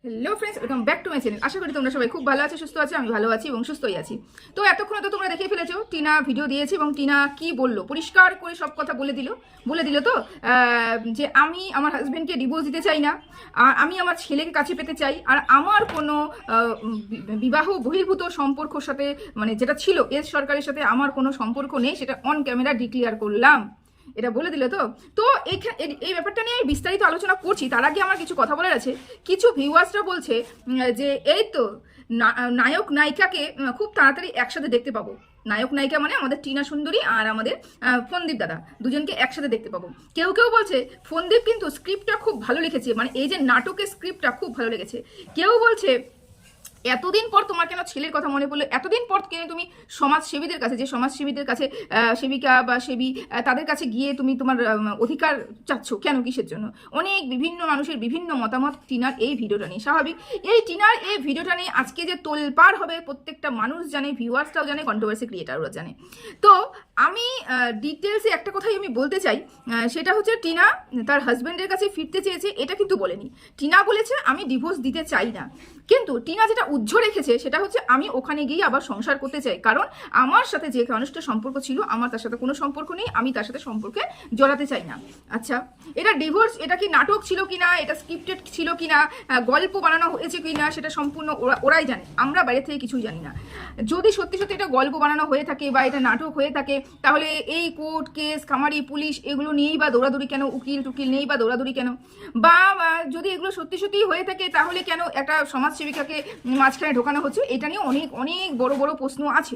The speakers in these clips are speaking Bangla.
Hello friends, welcome back to my channel. আশা করি তোমরা সবাই খুব ভালো আছো, সুস্থ আছো। আমি ভালো আছি এবং সুস্থই আছি। তো এতক্ষণ তো তোমরা দেখে ফেলেছো, টিনা ভিডিও দিয়েছে এবং টিনা কি বললো, পরিষ্কার করে সব কথা বলে দিল তো যে আমি আমার হাজব্যান্ডকে ডিভোর্স দিতে চাই না, আর আমি আমার ছেলেকে কাছে পেতে চাই, আর আমার কোনো বিবাহ বহির্ভূত সম্পর্কর সাথে মানে যেটা ছিল এস সরকারের সাথে আমার কোনো সম্পর্ক নেই, সেটা অন ক্যামেরা ডিক্লিয়ার করলাম। এটা বলে দিল তো। তো এই ব্যাপারটা নিয়ে আমি বিস্তারিত আলোচনা করছি। তার আগে আমার কিছু কথা বলার আছে। কিছু ভিউয়ার্সরা বলছে যে এই তো নায়ক নায়িকাকে খুব তাড়াতাড়ি একসাথে দেখতে পাবো। নায়ক নায়িকা মানে আমাদের টিনা সুন্দরী আর আমাদের ফন্দীপ দাদা, দুজনকে একসাথে দেখতে পাবো। কেউ কেউ বলছে ফন্দীপ কিন্তু স্ক্রিপ্টটা খুব ভালো লিখেছে, মানে এই যে নাটকের স্ক্রিপ্টটা খুব ভালো লেগেছে। কেউ বলছে এতদিন পর তোমার কেন ছেলের কথা মনে পড়লো, এতদিন পর কেন তুমি সমাজসেবীদের কাছে, যে সমাজসেবীদের কাছে সেবিকা বা সেবী তাদের কাছে গিয়ে তুমি তোমার অধিকার চাচ্ছ কেন, কিসের জন্য? অনেক বিভিন্ন মানুষের বিভিন্ন মতামত টিনার এই ভিডিওটা নিয়ে। স্বাভাবিক, এই টিনার এই ভিডিওটা নিয়ে আজকে যে তোলপাড় হবে প্রত্যেকটা মানুষ জানে, ভিউয়ার্সটাও জানে, কন্ট্রোভার্সি ক্রিয়েটাররা জানে। তো আমি ডিটেলসে একটা কথাই আমি বলতে চাই, সেটা হচ্ছে টিনা তার হাজব্যান্ডের কাছে ফিরতে চেয়েছে, এটা কিন্তু বলেনি। টিনা বলেছে আমি ডিভোর্স দিতে চাই না, কিন্তু টিনা যেটা উজ্জ্ব রেখেছে সেটা হচ্ছে আমি ওখানে গিয়ে আবার সংসার করতে চাই, কারণ আমার সাথে যে মানুষটার সম্পর্ক ছিল আমার তার সাথে কোনো সম্পর্ক নেই, আমি তার সাথে সম্পর্কে জড়াতে চাই না। আচ্ছা, এটা ডিভোর্স, এটা কি নাটক ছিল কিনা, এটা স্ক্রিপ্টেড ছিল কিনা, গল্প বানানো হয়েছে কিনা, সেটা সম্পূর্ণ ওরাই জানে, আমরা বাইরে থেকে কিছুই জানি না। যদি সত্যি সত্যি এটা গল্প বানানো হয়ে থাকে বা এটা নাটক হয়ে থাকে, তাহলে এই কোর্ট কেস কামারি পুলিশ এগুলো নিয়েই বা দৌড়াদৌড়ি কেন, উকিল টুকিল নেই বা দৌড়াদৌড়ি কেন? বা যদি এগুলো সত্যি সত্যি হয়ে থাকে তাহলে কেন একটা সমাজসেবিকাকে মাঝখানে ঢোকানো হচ্ছে? এটা নিয়ে অনেক অনেক বড় বড় প্রশ্ন আছে।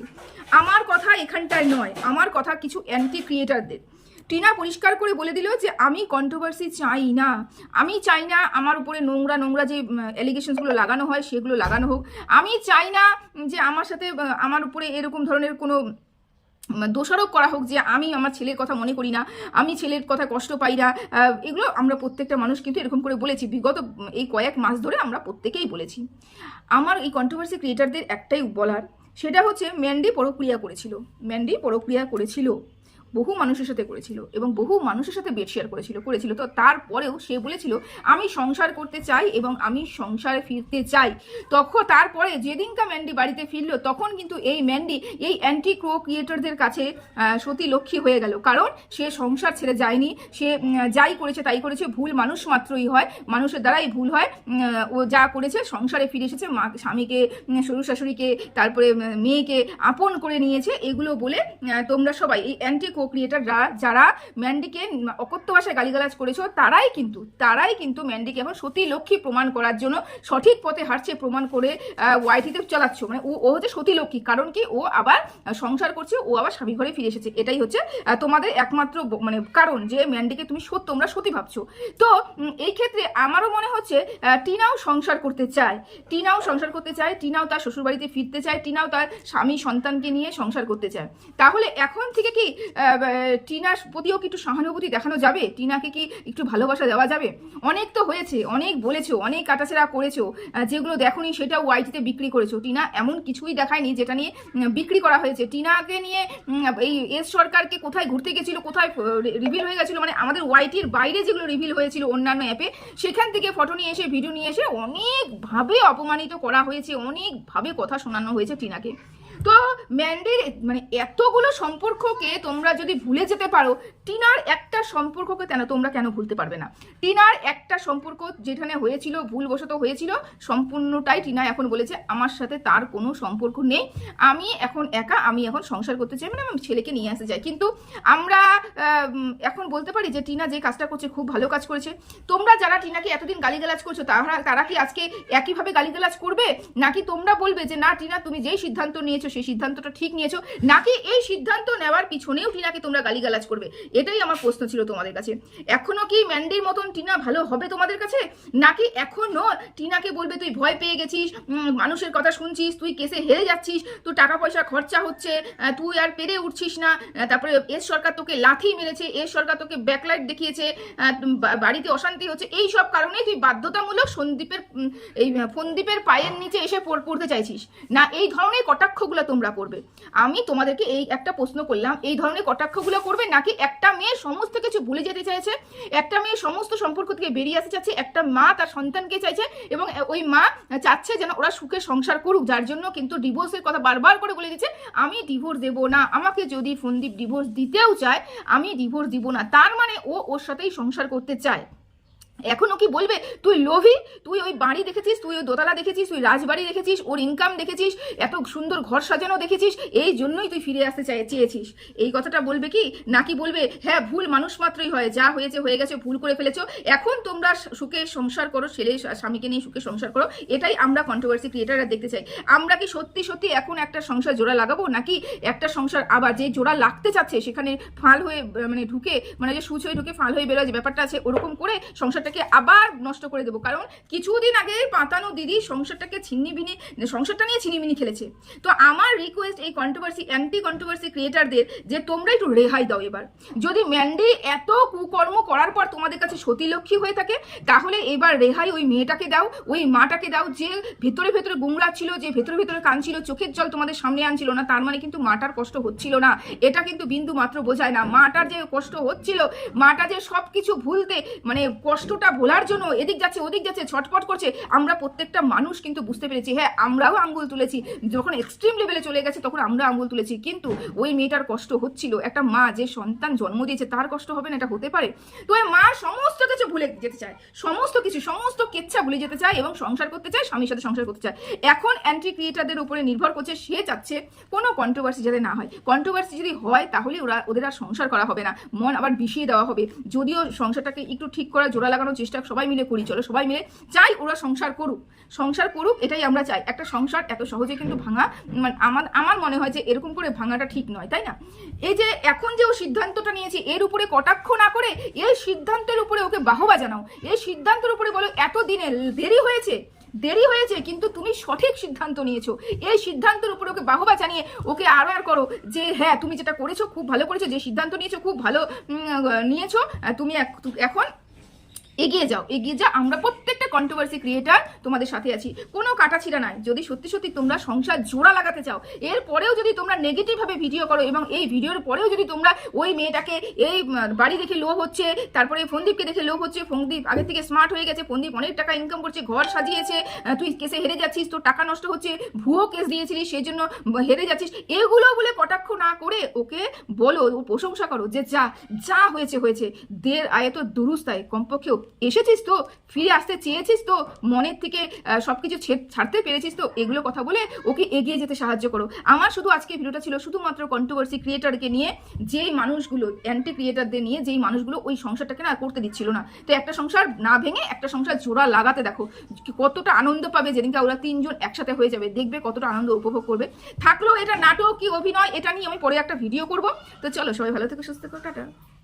আমার কথা এখানটায় নয়, আমার কথা কিছু অ্যান্টি ক্রিয়েটারদের। টিনা পরিষ্কার করে বলে দিল যে আমি কন্ট্রোভার্সি চাই না, আমি চাই না আমার উপরে নোংরা নোংরা যে অ্যালিগেশনসগুলো লাগানো হয় সেগুলো লাগানো হোক, আমি চাই না যে আমার সাথে আমার উপরে এরকম ধরনের কোনো দোষারোপ করা হোক যে আমি আমার ছেলের কথা মনে করি না, আমি ছেলের কথা কষ্ট পাই না। এগুলো আমরা প্রত্যেকটা মানুষ কিন্তু এরকম করে বলেছি, বিগত এই কয়েক মাস ধরে আমরা প্রত্যেকেই বলেছি। আমার এই কন্ট্রোভার্সি ক্রিয়েটারদের একটাই বলার, সেটা হচ্ছে ম্যান্ডি পরক্রিয়া করেছিল, বহু মানুষের সাথে করেছিল এবং বহু মানুষের সাথে বেড শেয়ার করেছিল। তো তারপরেও সে বলেছিল আমি সংসার করতে চাই এবং আমি সংসারে ফিরতে চাই। তখন তারপরে যেদিনকা ম্যান্ডি বাড়িতে ফিরল তখন কিন্তু এই ম্যান্ডি এই অ্যান্টি ক্রো ক্রিয়েটরদের কাছে সতী লক্ষ্মী হয়ে গেল, কারণ সে সংসার ছেড়ে যায়নি। সে যাই করেছে তাই করেছে, ভুল মানুষ মাত্রই হয়, মানুষের দ্বারাই ভুল হয়। ও যা করেছে সংসারে ফিরে এসেছে, স্বামীকে, শ্বশুর শাশুড়িকে, তারপরে মেয়েকে আপন করে নিয়েছে। এগুলো বলে তোমরা সবাই এই অ্যান্টি কো ক্রিয়েটার যারা ম্যান্ডিকে অকথ্য ভাষায় গালিগালাজ করেছো, তারাই কিন্তু ম্যান্ডিকে এখন সতী লক্ষ্মী প্রমাণ করার জন্য সঠিক পথে হাঁটছে প্রমাণ করে ওয়াইটিতে চালাচ্ছ। মানে ও হচ্ছে সতী লক্ষ্মী, কারণ কি ও আবার সংসার করছে, ও আবার স্বামী ঘরে ফিরে এসেছে। এটাই হচ্ছে তোমাদের একমাত্র মানে কারণ যে ম্যান্ডিকে তোমরা সতী ভাবছো। তো এই ক্ষেত্রে আমারও মনে হচ্ছে টিনাও সংসার করতে চায়, টিনাও তার শ্বশুরবাড়িতে ফিরতে চায়, টিনাও তার স্বামী সন্তানকে নিয়ে সংসার করতে চায়। তাহলে এখন থেকে কি টিনার প্রতিও কি একটু সহানুভূতি দেখানো যাবে? টিনাকে কি একটু ভালোবাসা দেওয়া যাবে? অনেক তো হয়েছে, অনেক বলেছো, অনেক কাটাছেড়া করেছো, যেগুলো দেখোনি সেটা ওয়াইটিতে বিক্রি করেছো। টিনা এমন কিছুই দেখায়নি যেটা নিয়ে বিক্রি করা হয়েছে। টিনাকে নিয়ে এই এস সরকারকে কোথায় ঘুরতে গেছিল, কোথায় রিভিল হয়ে গেছিলো, মানে আমাদের ওয়াইটির বাইরে যেগুলো রিভিল হয়েছিল অন্যান্য অ্যাপে, সেখান থেকে ফটো নিয়ে এসে ভিডিও নিয়ে এসে অনেকভাবে অপমানিত করা হয়েছে, অনেকভাবে কথা শোনানো হয়েছে টিনাকে। তো ম্যান্ডির মানে এতগুলো সম্পর্ককে তোমরা যদি ভুলে যেতে পারো, টিনার একটা সম্পর্ককে তোমরা কেন ভুলতে পারবে না? টিনার একটা সম্পর্ক যেখানে হয়েছিল, ভুলবশত হয়েছিল, সম্পূর্ণটাই টিনা এখন বলেছে আমার সাথে তার কোনো সম্পর্ক নেই, আমি এখন একা, আমি এখন সংসার করতে চাই, মানে আমি ছেলেকে নিয়ে আসতে চাই। কিন্তু আমরা এখন বলতে পারি যে টিনা যে কাজটা করছে খুব ভালো কাজ করেছে। তোমরা যারা টিনাকে এতদিন গালিগালাজ করছো তারা কি আজকে একইভাবে গালিগালাজ করবে? নাকি তোমরা বলবে যে না টিনা তুমি যেই সিদ্ধান্ত নিয়েছো সেই সিদ্ধান্তটা ঠিক নিয়েছো, নাকি এই সিদ্ধান্ত নেওয়ার পিছনেও টিনাকে তোমরা গালিগালাজ করবে? এটাই আমার প্রশ্ন ছিল তোমাদের কাছে। এখনো কি ম্যান্ডির মতন টিনা ভালো হবে তোমাদের কাছে? নাকি এখনো টিনাকে বলবে তুই ভয় পেয়ে গেছিস, মানুষের কথা শুনছিস, তুই কেসে হেরে যাচ্ছিস, তোর টাকা পয়সা খরচা হচ্ছে, তুই আর পেরে উঠছিস না, তারপরে এস সরকার তোকে লাথি মেরেছে, এস সরকার তোকে ব্যাকলাইট দেখিয়েছে, বাড়িতে অশান্তি হচ্ছে, এই সব কারণে তুই বাধ্যতামূলক ফন্দীপের পায়ের নিচে এসে পড়তে চাইছিস না? এই ধরনের কটাক্ষগুলো তোমরা করবে? আমি তোমাদেরকে এই একটা প্রশ্ন করলাম, এই ধরনের কটাক্ষগুলো করবে নাকি একটা মেয়ে সমস্ত কিছু ভুলে যেতে চাইছে, একটা মেয়ে সমস্ত সম্পর্ক থেকে বেরিয়ে আসতে চাচ্ছে, একটা মা তার সন্তানকে চাইছে এবং ওই মা চাচ্ছে যেন ওরা সুখে সংসার করুক, যার জন্য কিন্তু ডিভোর্সের কথা বারবার করে বলে দিচ্ছে, আমি ডিভোর্স দেবো না, আমাকে যদি ফোনদীপ ডিভোর্স দিতেও চায় আমি ডিভোর্স দিব না। তার মানে ও ওর সাথেই সংসার করতে চায়। এখনো কি বলবে তুই লোভী, তুই ওই বাড়ি দেখেছিস, তুই ওই দোতলা দেখেছিস, তুই রাজবাড়ি দেখেছিস, ওর ইনকাম দেখেছিস, এত সুন্দর ঘর সাজানো দেখেছিস, এই জন্যই তুই ফিরে আসতে চেয়েছিস, এই কথাটা বলবে কি? নাকি বলবে হ্যাঁ ভুল মানুষ মাত্রই হয়, যা হয়েছে হয়ে গেছে, ভুল করে ফেলেছো, এখন তোমরা সুখে সংসার করো, ছেলে স্বামীকে নিয়ে সুখে সংসার করো। এটাই আমরা কন্ট্রোভার্সি ক্রিয়েটাররা দেখতে চাই। আমরা কি সত্যি সত্যি এখন একটা সংসার জোড়া লাগাবো, নাকি একটা সংসার আবার যে জোড়া লাগতে চাচ্ছে সেখানে ফাল হয়ে মানে ঢুকে, মানে যে সুচ হয়ে ঢুকে ফাল হয়ে বেরোয় যে ব্যাপারটা আছে, ওরকম করে সংসারটাকে আবার নষ্ট করে দেবো? কারণ কিছুদিন আগে পাতানো দিদি সংসারটাকে সংসারটা নিয়ে ছিনিমিনি খেলেছে। তো আমার রিকোয়েস্ট এই কন্ট্রোভার্সি অ্যান্টি কন্ট্রোভার্সি ক্রিয়েটারদের যে তোমরা একটু রেহাই দাও এবার। যদি ম্যান্ডি এত কুকর্ম করার পর তোমাদের কাছে সতীলক্ষ্মী হয়ে থাকে, তাহলে এবার রেহাই ওই মেয়েটাকে দাও, ওই মাটাকে দাও, যে ভেতরে ভেতরে গুমরা ছিল, যে ভেতরে ভেতরে কাঁদছিল, চোখের জল তোমাদের সামনে আনছিল না। তার মানে কিন্তু মাটার কষ্ট হচ্ছিল না, এটা কিন্তু বিন্দু মাত্র বোঝায় না। মাটার যে কষ্ট হচ্ছিল, মাটা যে সব কিছু ভুলতে মানে কষ্টটা ভোলার জন্য এদিক যাচ্ছে ওদিক যাচ্ছে, ছটপট করছে, আমরা প্রত্যেকটা মানুষ কিন্তু বুঝতে পেরেছি। হ্যাঁ আমরাও আঙ্গুল তুলেছি, যখন এক্সট্রিম লেভেলে চলে গেছে তখন আমরা আঙ্গুল তুলেছি, কিন্তু ওই মেয়েটার কষ্ট হচ্ছিল। একটা মা যে সন্তান জন্ম দিয়েছে তার কষ্ট হবে না, এটা হতে পারে? তো ওই মা সমস্ত কিছু ভুলে যেতে চায়, সমস্ত কিছু সমস্ত কেচ্ছা ভুলে যেতে চায় এবং সংসার করতে চায়, স্বামীর সাথে সংসার করতে চায়। এখন অ্যান্টি ক্রিয়েটারদের উপরে নির্ভর করছে, সে চাচ্ছে কোনো কন্ট্রোভার্সি যাতে না হয়। কন্ট্রোভার্সি যদি হয় তাহলে ওদের আর সংসার করা হবে না, মন আবার বিষিয়ে দেওয়া হবে। যদিও সংসারটাকে একটু ঠিক করা, জোড়া লাগানোর চেষ্টা সবাই মিলে করি, চলো সবাই মিলে চাই ওরা সংসার করুক, এটাই আমরা চাই। একটা সংসার এত সহজে কিন্তু ভাঙা, আমার মনে হয় যে এরকম করে ভাঙাটা ঠিক নয়, তাই না? এই যে এখন যে ও সিদ্ধান্তটা নিয়েছে, এর উপরে কটাক্ষ না করে এই সিদ্ধান্তের উপরে ওকে বাহবা জানাও, এই সিদ্ধান্তের উপরে বলো এত দিনে দেরি হয়েছে কিন্তু তুমি সঠিক সিদ্ধান্ত নিয়েছো, এই সিদ্ধান্তের উপরে ওকে বাহবা জানিয়ে ওকে আরো করো যে হ্যাঁ তুমি যেটা করেছো খুব ভালো করেছো, যে সিদ্ধান্ত নিয়েছো খুব ভালো নিয়েছো, তুমি এখন এগিয়ে যাও। আমরা প্রত্যেকটা কন্ট্রোভার্সি ক্রিয়েটার তোমাদের সাথে আছি, কোনো কাটাছিড়া নাই। যদি সত্যি সত্যি তোমরা সংসার জোড়া লাগাতে চাও, এরপরেও যদি তোমরা নেগেটিভভাবে ভিডিও করো এবং এই ভিডিওর পরেও যদি তোমরা ওই মেয়েটাকে এই বাড়ি দেখে লোভ হচ্ছে, তারপরে ফোনদীপকে দেখে লোভ হচ্ছে, ফোনদীপ আগে থেকে স্মার্ট হয়ে গেছে, ফোনদীপ অনেক টাকা ইনকাম করছে, ঘর সাজিয়েছে, তুই কেসে হেরে যাচ্ছিস, তোর টাকা নষ্ট হচ্ছে, ভুয়ো কেস দিয়েছিলিস সেই জন্য হেরে যাচ্ছিস, এগুলো বলে কটাক্ষ না করে ওকে বলো, প্রশংসা করো যে যা হয়েছে দের আয়ত দুরুস্তায় কমপক্ষেও এসেছিস তো, ফিরে আসতে চেয়েছিস তো, মনের থেকে সবকিছু ছাড়তে পেরেছিস তো, এগুলো কথা বলে ওকে এগিয়ে যেতে সাহায্য করো। আমার শুধু আজকে ভিডিওটা ছিল শুধুমাত্র কন্ট্রোভার্সি ক্রিয়েটারকে নিয়ে, যেই মানুষগুলো অ্যান্টি ক্রিয়েটারদের নিয়ে, যেই মানুষগুলো ওই সংসারটাকে না করতে দিচ্ছিল না। তো একটা সংসার না ভেঙে একটা সংসার জোড়া লাগাতে দেখো, কতটা আনন্দ পাবে যেদিনকে ওরা তিনজন একসাথে হয়ে যাবে, দেখবে কতটা আনন্দ উপভোগ করবে। থাকলেও এটা নাটক কি অভিনয়, এটা নিয়ে আমি পরে একটা ভিডিও করব। তো চলো সবাই ভালো থেকো, সুস্থ থেকো, টাটা।